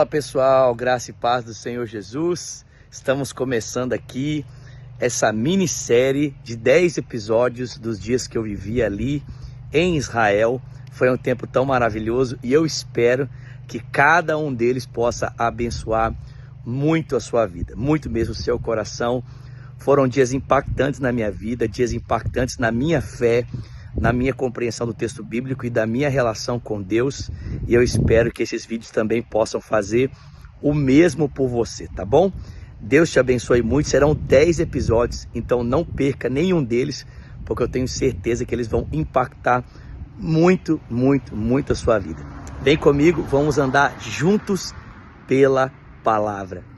Olá pessoal, graça e paz do Senhor Jesus. Estamos começando aqui essa minissérie de 10 episódios dos dias que eu vivi ali em Israel. Foi um tempo tão maravilhoso e eu espero que cada um deles possa abençoar muito a sua vida, muito mesmo o seu coração. Foram dias impactantes na minha vida, dias impactantes na minha fé, na minha compreensão do texto bíblico e da minha relação com Deus, e eu espero que esses vídeos também possam fazer o mesmo por você, tá bom? Deus te abençoe muito, serão 10 episódios, então não perca nenhum deles, porque eu tenho certeza que eles vão impactar muito, muito, muito a sua vida. Vem comigo, vamos andar juntos pela palavra.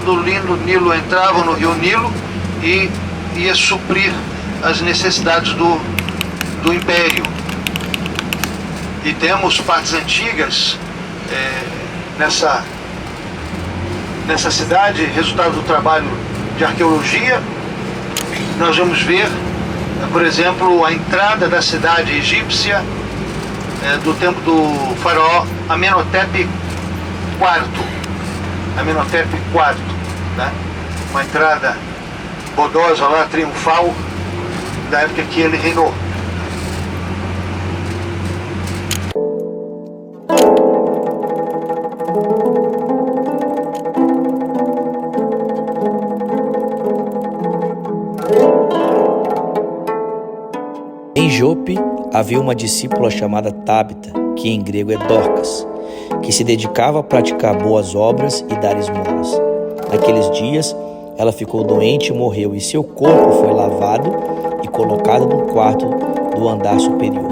Do Nilo entravam no rio Nilo e ia suprir as necessidades do império. E temos partes antigas nessa cidade, resultado do trabalho de arqueologia. Nós vamos ver, por exemplo, a entrada da cidade egípcia do tempo do faraó Amenhotep IV. Amenhotep IV, né? Uma entrada bodosa lá, triunfal, da época que ele reinou. Em Jope havia uma discípula chamada Tábita, que em grego é Dorcas, que se dedicava a praticar boas obras e dar esmolas. Naqueles dias, ela ficou doente e morreu, e seu corpo foi lavado e colocado num quarto do andar superior.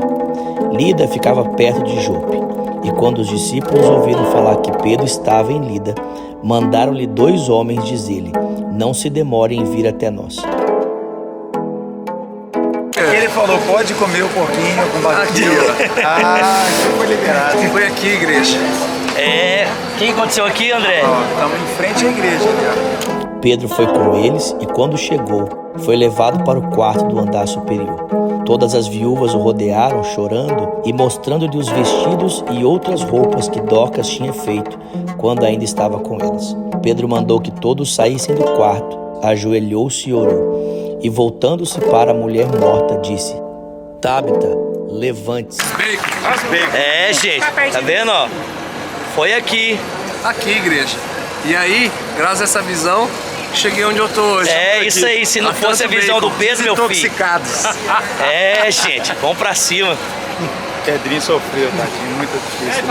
Lida ficava perto de Jope, e quando os discípulos ouviram falar que Pedro estava em Lida, mandaram-lhe 2 homens dizer-lhe: não se demore em vir até nós. Ele falou, pode comer o porquinho com barbecue. Isso foi liberado. Foi aqui, igreja. O que aconteceu aqui, André? Estamos em frente à igreja, né? Pedro foi com eles e, quando chegou, foi levado para o quarto do andar superior. Todas as viúvas o rodearam, chorando e mostrando-lhe os vestidos e outras roupas que Dorcas tinha feito quando ainda estava com elas. Pedro mandou que todos saíssem do quarto, ajoelhou-se e orou. E voltando-se para a mulher morta, disse: Tábita, levante-se. Gente, tá vendo, ó? Foi aqui. Aqui, igreja. E aí, graças a essa visão, cheguei onde eu tô hoje. Isso aí, se não fosse a visão do Pedro, meu filho. Intoxicados. Gente, vamos pra cima. Pedrinho sofreu, tadinho, muito difícil.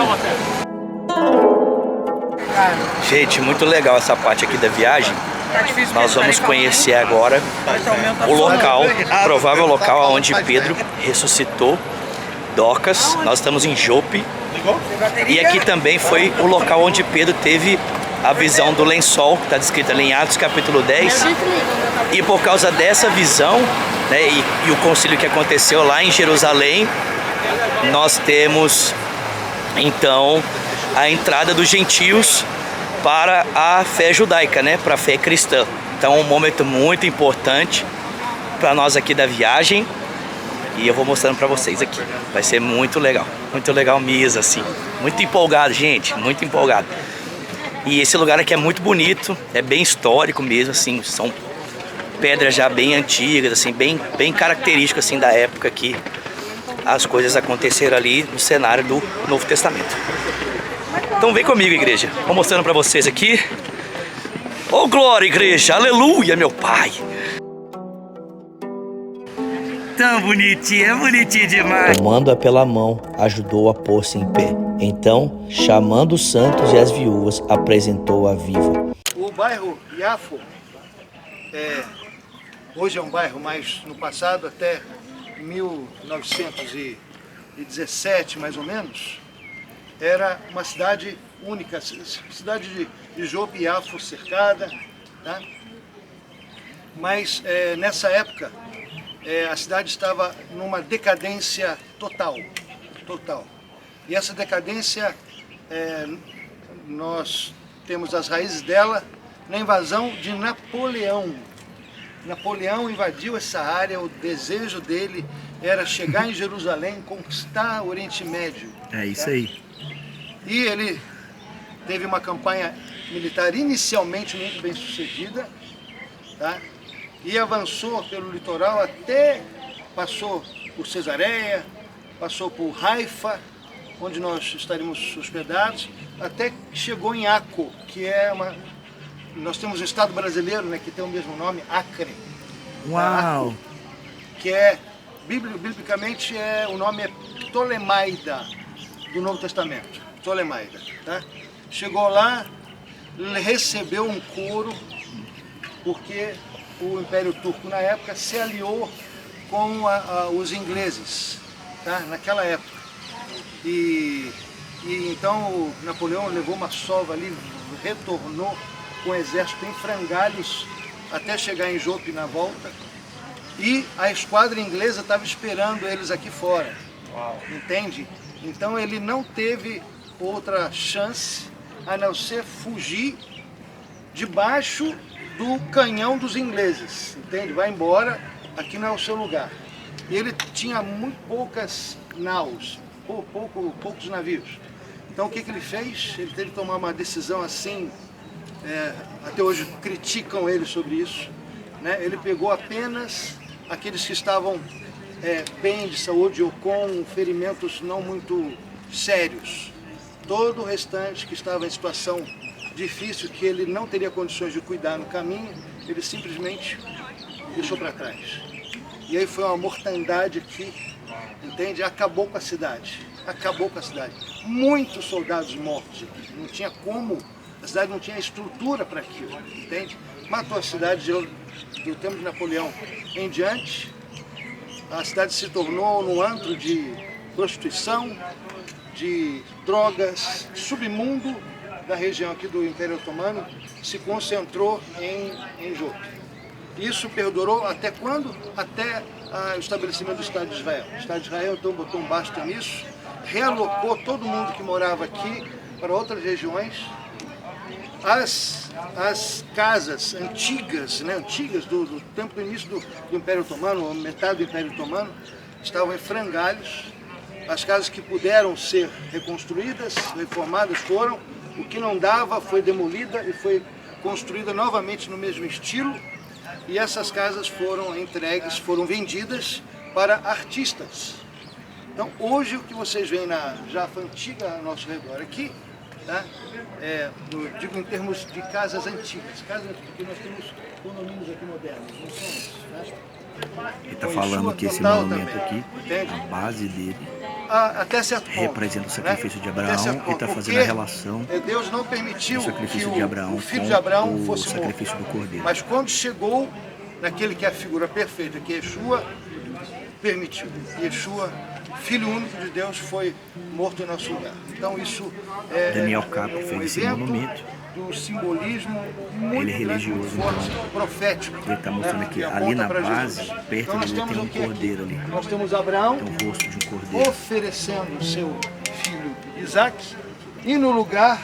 Gente, muito legal essa parte aqui da viagem. Nós vamos conhecer agora o local, o provável local onde Pedro ressuscitou Dorcas. Nós estamos em Jope. E aqui também foi o local onde Pedro teve a visão do lençol, que está descrito ali em Atos capítulo 10. E por causa dessa visão, né, e o concílio que aconteceu lá em Jerusalém, nós temos então a entrada dos gentios para a fé judaica, né, para a fé cristã. Então um momento muito importante para nós aqui da viagem, e eu vou mostrando para vocês aqui. Vai ser muito legal mesmo, assim. Muito empolgado, gente, muito empolgado. E esse lugar aqui é muito bonito, é bem histórico mesmo, assim, são pedras já bem antigas, assim, bem características assim da época que as coisas aconteceram ali no cenário do Novo Testamento. Então vem comigo, igreja. Vou mostrando pra vocês aqui. Oh, glória, igreja. Aleluia, meu Pai. Tão bonitinho, é bonitinho demais. Tomando-a pela mão, ajudou-a a pôr-se em pé. Então, chamando os santos e as viúvas, apresentou-a viva. O bairro Iafo, hoje é um bairro, mas no passado, até 1917, mais ou menos, era uma cidade única, cidade de Jope e Iafo cercada, tá? Mas nessa época a cidade estava numa decadência total. E essa decadência, nós temos as raízes dela na invasão de Napoleão. Napoleão invadiu essa área, o desejo dele era chegar em Jerusalém, conquistar o Oriente Médio. É isso aí. E ele teve uma campanha militar inicialmente muito bem sucedida, tá? E avançou pelo litoral até, passou por Cesareia, passou por Haifa, onde nós estaríamos hospedados, até que chegou em Acre, que é nós temos um estado brasileiro, né, que tem o mesmo nome, Acre. Uau! Que é, biblicamente, o nome é Ptolemaida, do Novo Testamento. Ptolemaida, tá? Chegou lá, recebeu um coro, porque o Império Turco, na época, se aliou com os ingleses, tá? Naquela época. E então o Napoleão levou uma sova ali, retornou com o exército em frangalhos até chegar em Jope na volta. E a esquadra inglesa estava esperando eles aqui fora. Uau. Entende? Então ele não teve outra chance a não ser fugir debaixo do canhão dos ingleses. Entende? Vai embora, aqui não é o seu lugar. E ele tinha muito poucas naus, poucos navios. Então o que ele fez? Ele teve que tomar uma decisão assim, até hoje criticam ele sobre isso, né? Ele pegou apenas aqueles que estavam bem de saúde ou com ferimentos não muito sérios. Todo o restante que estava em situação difícil, que ele não teria condições de cuidar no caminho, ele simplesmente deixou para trás. E aí foi uma mortandade aqui, entende? Acabou com a cidade, Muitos soldados mortos aqui, não tinha como, a cidade não tinha estrutura para aquilo, entende? Matou a cidade do tempo de Napoleão em diante, a cidade se tornou um antro de prostituição, de drogas, submundo da região aqui do Império Otomano, se concentrou em Jope. Isso perdurou até quando? Até o estabelecimento do Estado de Israel. O Estado de Israel então botou um basta nisso, realocou todo mundo que morava aqui para outras regiões. As casas antigas, né, do tempo do início do Império Otomano, metade do Império Otomano, estavam em frangalhos. As casas que puderam ser reconstruídas, reformadas foram. O que não dava foi demolida e foi construída novamente no mesmo estilo. E essas casas foram entregues, foram vendidas para artistas. Então hoje o que vocês veem na Jaffa antiga ao nosso redor aqui, tá? Digo em termos de casas antigas, porque nós temos condomínios aqui modernos, não somos, né? Ele está falando que esse monumento aqui, a base dele, até certo ponto, representa o sacrifício, né, de Abraão. Ele está fazendo a relação Deus não permitiu do sacrifício que de Abraão o filho de Abraão com fosse o sacrifício do cordeiro. Mas quando chegou naquele que é a figura perfeita, que Yeshua, permitiu. Yeshua, Filho único de Deus, foi morto em nosso lugar. Então isso Daniel Capri fez esse monumento. Do simbolismo muito ele é religioso, forte, profético. Ele está mostrando aqui, ali na base, perto dele tem um cordeiro ali. Nós temos Abraão, tem o rosto de um cordeiro, oferecendo o seu filho Isaac, e no lugar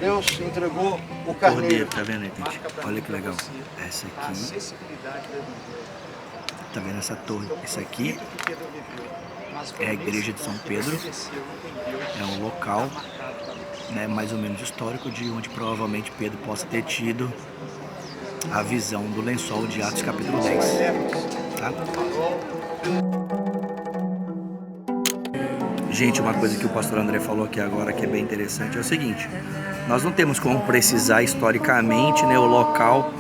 Deus entregou o carneiro. Tá vendo aí, gente? Olha que legal. Essa aqui, tá vendo essa torre? Essa aqui é a igreja de São Pedro. É um local, né, mais ou menos histórico, de onde provavelmente Pedro possa ter tido a visão do lençol de Atos capítulo 10. Tá? Gente, uma coisa que o pastor André falou aqui agora que é bem interessante é o seguinte: nós não temos como precisar historicamente, né, o local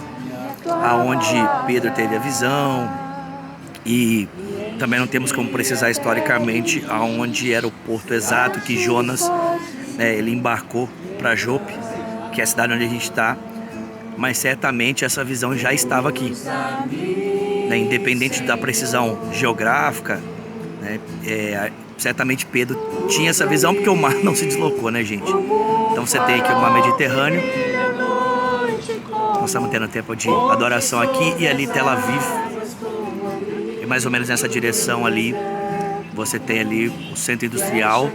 aonde Pedro teve a visão, e também não temos como precisar historicamente aonde era o porto exato que Jonas, né, ele embarcou para Jope, que é a cidade onde a gente está, mas certamente essa visão já estava aqui, né, independente da precisão geográfica, né, certamente Pedro tinha essa visão porque o mar não se deslocou, né, gente? Então você tem aqui o mar Mediterrâneo, nós estamos tendo tempo de adoração aqui, e ali Tel Aviv, mais ou menos nessa direção ali, você tem ali o centro industrial.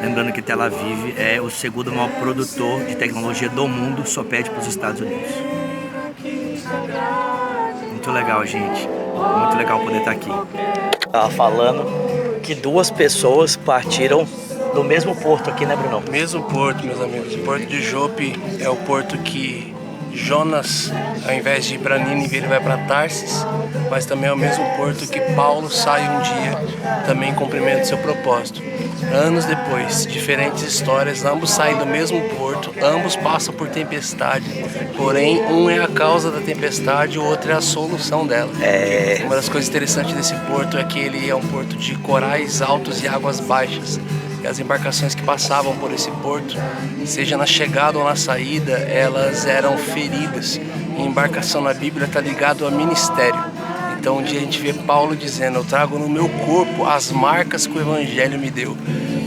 Lembrando que Tel Aviv é o segundo maior produtor de tecnologia do mundo, só perde para os Estados Unidos. Muito legal, gente. Muito legal poder estar aqui. Tava falando que 2 pessoas partiram do mesmo porto aqui, né, Bruno? Mesmo porto, meus amigos. O porto de Jope é o porto que Jonas, ao invés de ir para Nínive, ele vai para Tarsis, mas também é o mesmo porto que Paulo sai um dia, também cumprimenta seu propósito. Anos depois, diferentes histórias, ambos saem do mesmo porto, ambos passam por tempestade, porém um é a causa da tempestade, o outro é a solução dela. Uma das coisas interessantes desse porto é que ele é um porto de corais altos e águas baixas. E as embarcações que passavam por esse porto, seja na chegada ou na saída, elas eram feridas. E embarcação na Bíblia está ligado a ministério. Então um dia a gente vê Paulo dizendo: eu trago no meu corpo as marcas que o Evangelho me deu.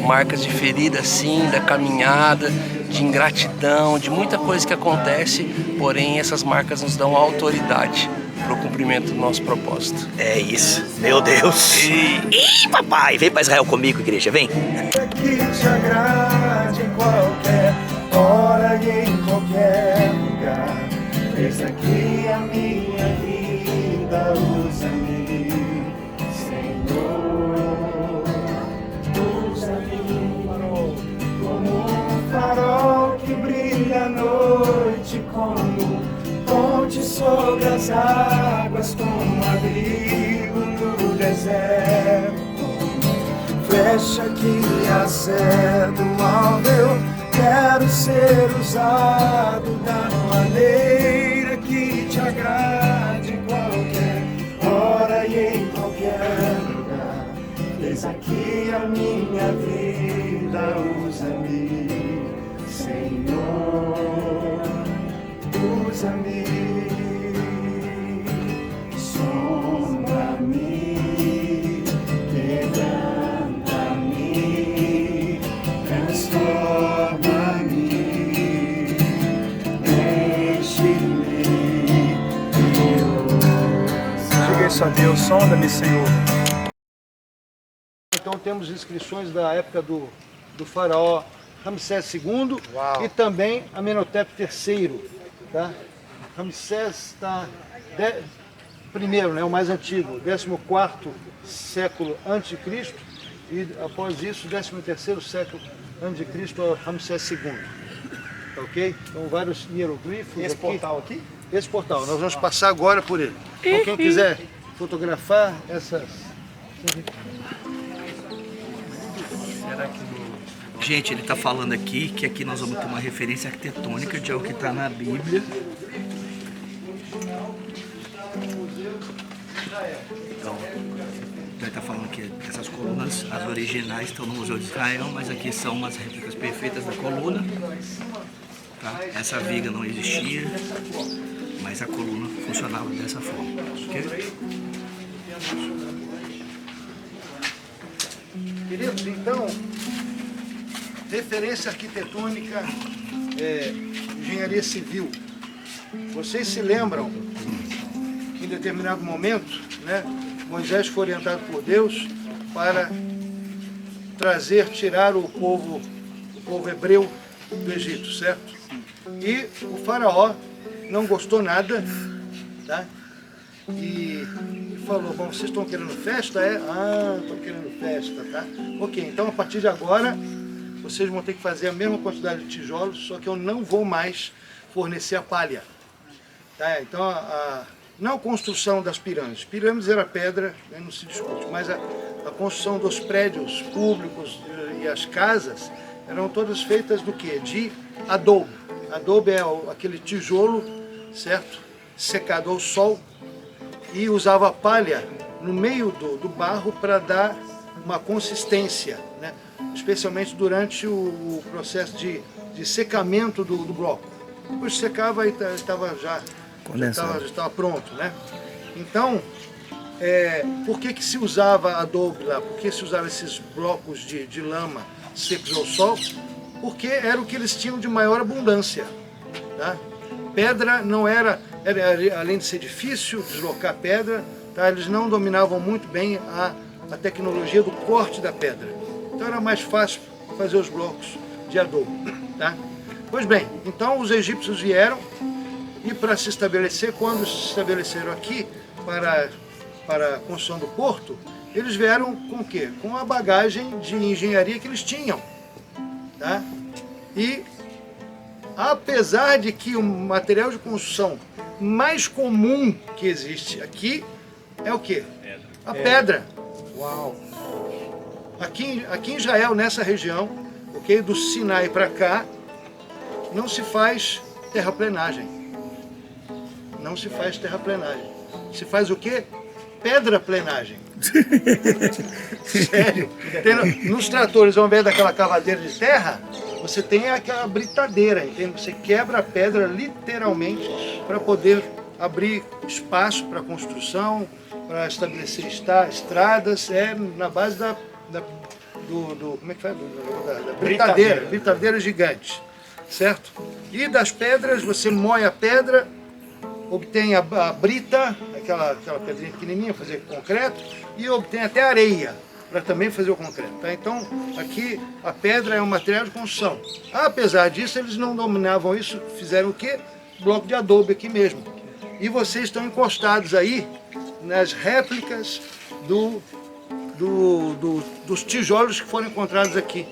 Marcas de ferida, sim, da caminhada, de ingratidão, de muita coisa que acontece, porém essas marcas nos dão autoridade para o cumprimento do nosso propósito. É isso, meu Deus. Ih, papai, vem para Israel comigo, igreja, vem. Que te agrade em qualquer hora e em qualquer lugar. Eis aqui a minha vida, usa-me, Senhor. Usa-me como um farol que brilha à noite, como ponte sobre as águas, como abrigo no deserto. Flecha que acerta o alvo, eu quero ser usado da maneira que te agrade em qualquer hora e em qualquer lugar. Eis aqui a minha vida, usa-me, Senhor, usa-me, sombra-me. Diga isso a Deus, sonda-me, Senhor. Então temos inscrições da época do faraó Ramsés II. Uau. E também Amenhotep III. Tá? Ramsés está primeiro, né, o mais antigo, 14º século antes de Cristo, e após isso 13º século antes de Cristo, Ramsés II. Ok? Então vários hieroglifos. Esse portal aqui? Esse portal, nós vamos passar agora por ele. Então quem quiser fotografar essas... Gente, ele está falando aqui que aqui nós vamos ter uma referência arquitetônica de algo que está na Bíblia. Então, ele está falando que essas colunas, as originais, estão no Museu de Israel, mas aqui são umas réplicas perfeitas da coluna. Tá? Essa viga não existia, mas a coluna funcionava dessa forma. Okay? Queridos, então, referência arquitetônica, engenharia civil. Vocês se lembram que em determinado momento, né, Moisés foi orientado por Deus para tirar o povo hebreu do Egito, certo? E o faraó não gostou nada, tá? E falou: bom, vocês estão querendo festa? Estão querendo festa, tá? Ok, então a partir de agora vocês vão ter que fazer a mesma quantidade de tijolos, só que eu não vou mais fornecer a palha. Tá? Então, não a construção das pirâmides. Pirâmides era pedra, né, não se discute, mas a construção dos prédios públicos e as casas eram todas feitas do quê? De adobe. Adobe é aquele tijolo, certo? Secado ao sol, e usava a palha no meio do barro para dar uma consistência, né? Especialmente durante o processo de secamento do bloco. Depois secava e estava já estava pronto, né? Então, por que se usava adobe lá? Por que se usava esses blocos de lama secos ao sol? Porque era o que eles tinham de maior abundância, tá? Pedra não era, além de ser difícil deslocar pedra, tá? Eles não dominavam muito bem a tecnologia do corte da pedra. Então era mais fácil fazer os blocos de adobe, tá? Pois bem, então os egípcios vieram e para se estabelecer, quando se estabeleceram aqui para a construção do porto, eles vieram com o quê? Com a bagagem de engenharia que eles tinham, tá? E apesar de que o material de construção mais comum que existe aqui é o quê? A pedra. Uau! Aqui em Israel, nessa região, okay, do Sinai para cá, não se faz terraplenagem. Não se faz terraplenagem. Se faz o quê? Pedra-plenagem. Sério. Nos tratores, ao invés daquela cavadeira de terra, você tem aquela britadeira, entende? Você quebra a pedra literalmente para poder abrir espaço para construção, para estabelecer estradas, na base como é que fala? Da britadeira gigante, certo? E das pedras, você moe a pedra, obtém a brita, aquela pedrinha pequenininha, fazer concreto, e obtém até areia, para também fazer o concreto. Tá? Então, aqui a pedra é um material de construção. Apesar disso, eles não dominavam isso, fizeram o quê? Bloco de adobe aqui mesmo. E vocês estão encostados aí nas réplicas dos tijolos que foram encontrados aqui.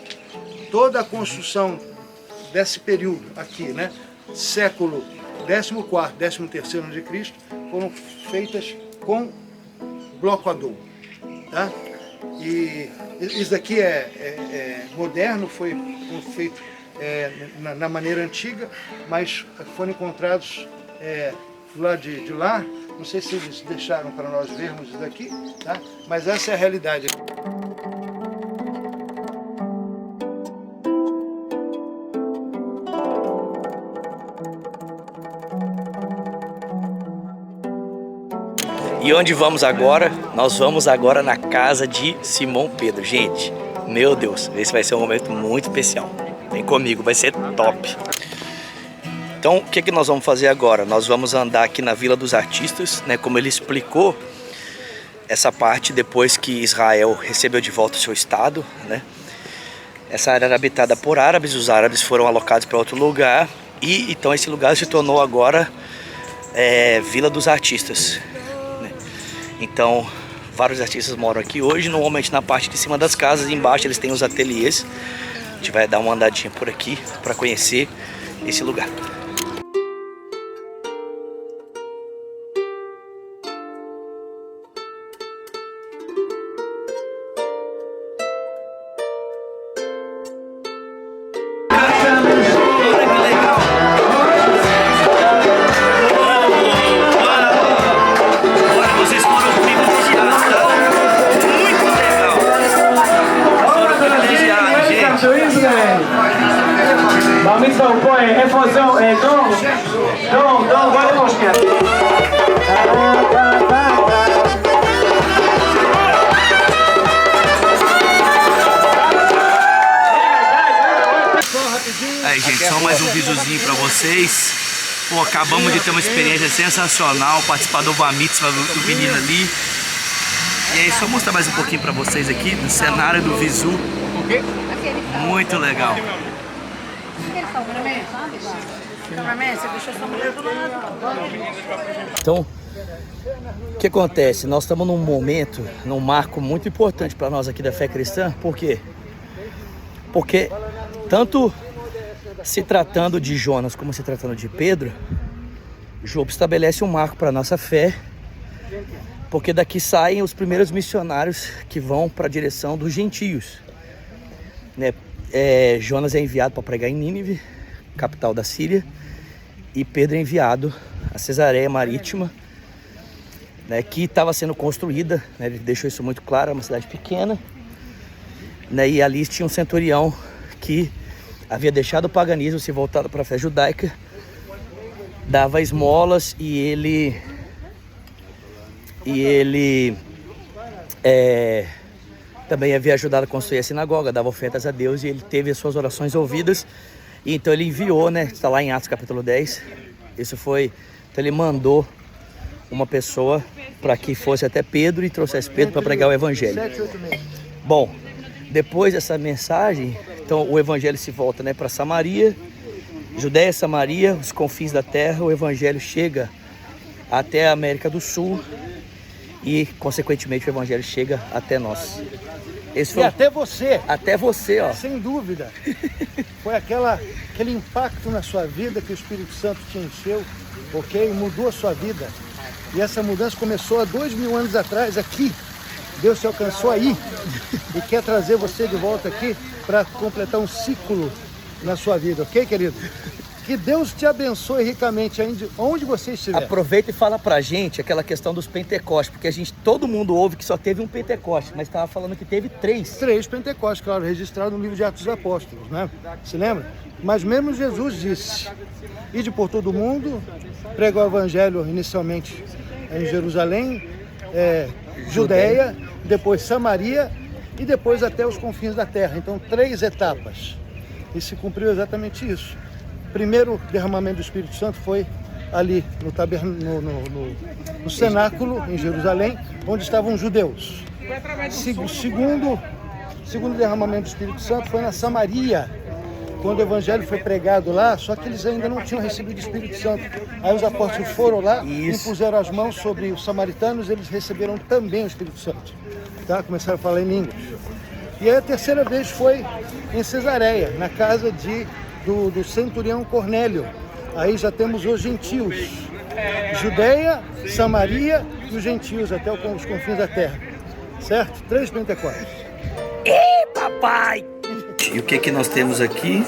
Toda a construção desse período aqui, né? Século 14º, 13º a.C., foram feitas com bloco adobe, tá? E isso daqui é moderno, foi feito na maneira antiga, mas foram encontrados do lado de lá. Não sei se eles deixaram para nós vermos isso daqui, tá? Mas essa é a realidade. E onde vamos agora? Nós vamos agora na casa de Simão Pedro. Gente, meu Deus, esse vai ser um momento muito especial. Vem comigo, vai ser top. Então, o que nós vamos fazer agora? Nós vamos andar aqui na Vila dos Artistas, né? Como ele explicou, essa parte depois que Israel recebeu de volta o seu estado, né? Essa área era habitada por árabes, os árabes foram alocados para outro lugar e então esse lugar se tornou agora Vila dos Artistas. Então, vários artistas moram aqui hoje, normalmente na parte de cima das casas, e embaixo eles têm os ateliês. A gente vai dar uma andadinha por aqui para conhecer esse lugar. Aí, gente, só mais um videozinho pra vocês. Pô, acabamos de ter uma experiência sensacional, participar do Bar Mitzvah do menino ali. E aí, só mostrar mais um pouquinho pra vocês aqui do cenário do Visu. Muito legal. Então, o que acontece? Nós estamos num momento, num marco muito importante para nós aqui da fé cristã. Por quê? Porque tanto se tratando de Jonas como se tratando de Pedro, Job estabelece um marco para a nossa fé, porque daqui saem os primeiros missionários que vão para a direção dos gentios, né? Jonas é enviado para pregar em Nínive, capital da Síria, e Pedro é enviado a Cesareia Marítima, né, que estava sendo construída, né, ele deixou isso muito claro, é uma cidade pequena, né, e ali tinha um centurião que havia deixado o paganismo, se voltado para a fé judaica, dava esmolas e ele também havia ajudado a construir a sinagoga, dava ofertas a Deus e ele teve as suas orações ouvidas. E então ele enviou, né? Está lá em Atos capítulo 10. Isso foi. Então ele mandou uma pessoa para que fosse até Pedro e trouxesse Pedro para pregar o evangelho. 7, 8 meses. Bom, depois dessa mensagem, então o evangelho se volta, né, para Samaria, Judéia, Samaria, os confins da terra. O evangelho chega até a América do Sul e, consequentemente, o evangelho chega até nós. Esse foi Até você. Até você, ó. Sem dúvida. Foi aquele impacto na sua vida que o Espírito Santo te encheu, ok? Mudou a sua vida. E essa mudança começou há 2000 anos atrás, aqui. Deus te alcançou aí e quer trazer você de volta aqui para completar um ciclo na sua vida, ok, querido? Que Deus te abençoe ricamente onde você estiver. Aproveita e fala pra gente aquela questão dos Pentecostes, porque todo mundo ouve que só teve um Pentecoste, mas estava falando que teve 3. 3 Pentecostes, claro, registrado no livro de Atos dos Apóstolos, né? Se lembra? Mas mesmo Jesus disse: ide por todo o mundo, pregar o evangelho inicialmente em Jerusalém, Judéia, depois Samaria e depois até os confins da terra. Então 3 etapas. E se cumpriu exatamente isso. Primeiro derramamento do Espírito Santo foi ali no cenáculo em Jerusalém, onde estavam os judeus. Segundo derramamento do Espírito Santo foi na Samaria, quando o evangelho foi pregado lá, só que eles ainda não tinham recebido o Espírito Santo. Aí os apóstolos foram lá, impuseram as mãos sobre os samaritanos, eles receberam também o Espírito Santo. Tá? Começaram a falar em línguas. E aí a terceira vez foi em Cesareia, na casa do centurião Cornélio. Aí já temos os gentios, Judéia, Samaria e os gentios, até os confins da terra, certo? 3 Pentecostes. Ih, papai! E o que nós temos aqui?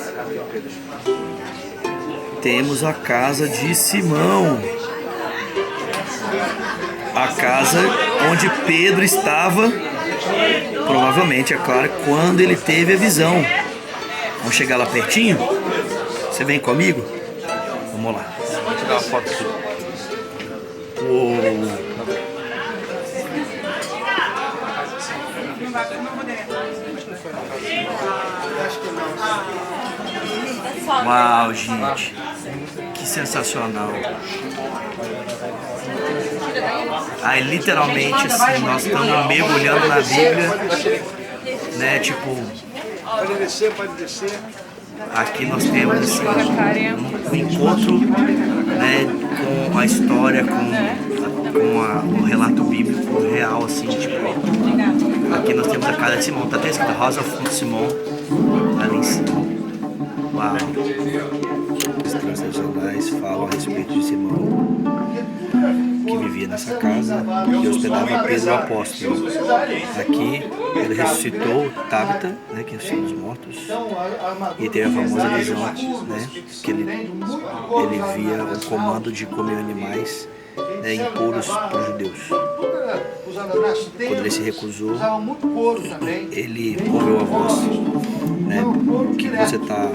Temos a casa de Simão, a casa onde Pedro estava, provavelmente, é claro, quando ele teve a visão. Vamos chegar lá pertinho? Você vem comigo? Vamos lá. Vou tirar uma foto aqui. Uau, gente. Que sensacional. Aí, literalmente, assim, nós estamos mergulhando na Bíblia, né? Tipo... Pode descer. Aqui nós temos assim, um encontro, né, com a história, com o relato bíblico real, assim, tipo, aqui nós temos a casa de Simão, tá até escrito House of Simon, ali em cima. Uau! Os transacionais falam a respeito de Simão, que vivia nessa casa e hospedava Pedro o apóstolo. Aqui ele ressuscitou Tabita, né, que é o Senhor dos mortos, e teve a famosa visão, né, que ele via o comando de comer animais, né, impuros para os judeus. Quando ele se recusou, ele ouviu a voz, né, que você está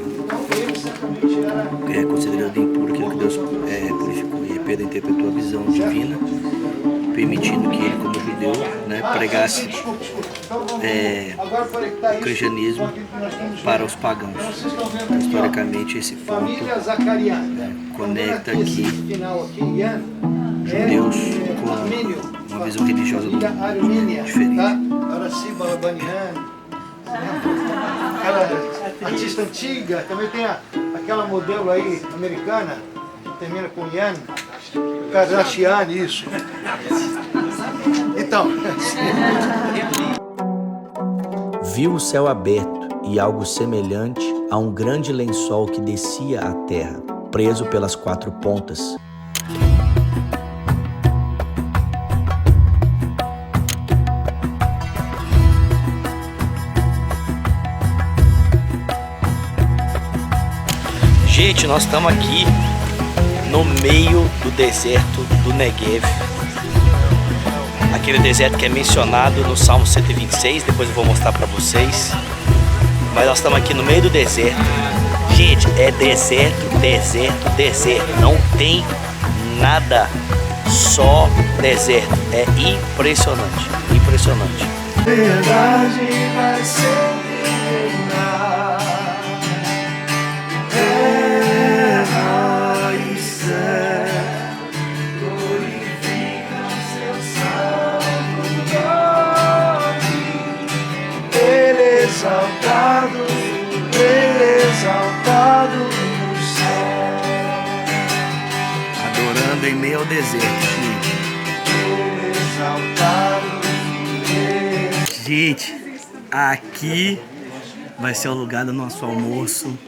considerando impuro aquilo que Deus purificou. E Pedro interpretou a visão divina, permitindo que ele, como judeu, né, pregasse o cristianismo para os pagãos. Então, historicamente, esse ponto conecta aqui judeus com uma visão religiosa do mundo diferente. Aquela artista antiga, também tem aquela modelo aí americana, que termina com Yan, Kardashian, isso. Então. Viu o céu aberto e algo semelhante a um grande lençol que descia à terra, preso pelas 4 pontas. Gente, nós estamos aqui no meio do deserto do Negev. Aquele deserto que é mencionado no Salmo 126, depois eu vou mostrar para vocês. Mas nós estamos aqui no meio do deserto. Gente, é deserto, deserto, deserto. Não tem nada, só deserto. É impressionante, impressionante. Verdade vai sempre reinar. Terra e céu glorificam exaltado, exaltado no céu. Adorando em meio ao deserto, gente. Gente, aqui vai ser o lugar do nosso almoço.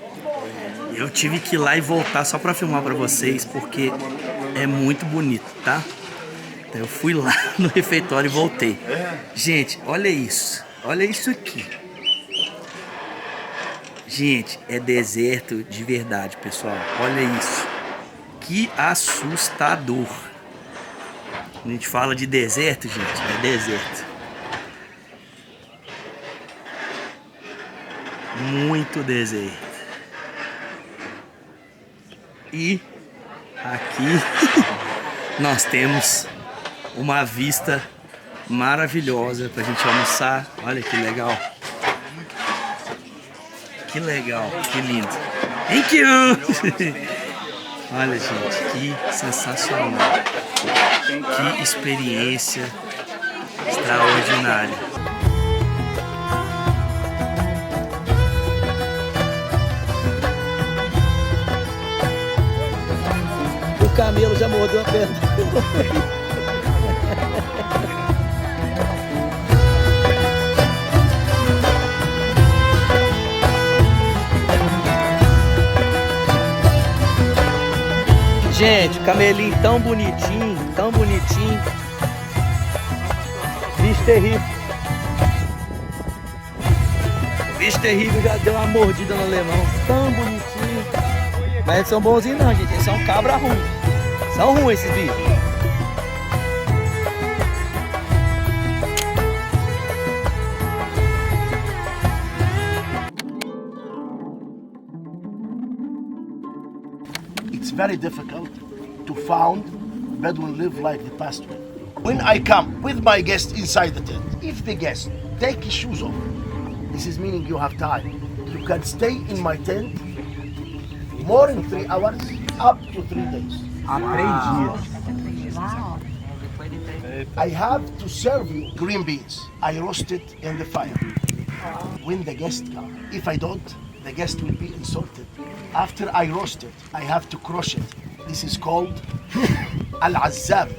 Eu tive que ir lá e voltar só pra filmar pra vocês, porque é muito bonito, tá? Então eu fui lá no refeitório e voltei. Gente, olha isso. Olha isso aqui. Gente, é deserto de verdade, pessoal. Olha isso. Que assustador. A gente fala de deserto, gente, é deserto. Muito deserto. E aqui nós temos uma vista maravilhosa pra gente almoçar. Olha que legal. Que legal, que lindo. Thank you! Olha, gente, que sensacional. Que experiência extraordinária. O camelo já mordeu a perna. Gente, camelinho tão bonitinho, tão bonitinho. Bicho terrível. Bicho terrível já deu uma mordida no alemão. Tão bonitinho. Mas eles são bonzinhos não, gente. Eles são cabra ruim. São ruins esses bichos. It's very difficult to find Bedouin live like the past way. When I come with my guest inside the tent, if the guest take his shoes off, this is meaning you have time. You can stay in my tent more than 3 hours, up to 3 days. I have to serve you green beans. I roast it in the fire. When the guest comes, if I don't, the guest will be insulted. After I roast it, I have to crush it. This is called al-azzab.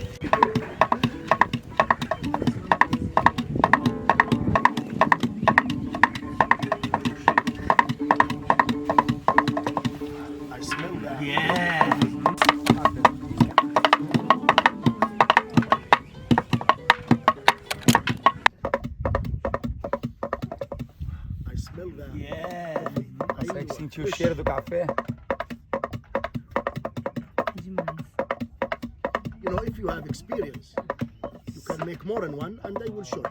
I smell that. Yeah. I smell that. Yeah. Consegue sentir o cheiro do café? You know, if you have experience, you can make more than one, and I will show you.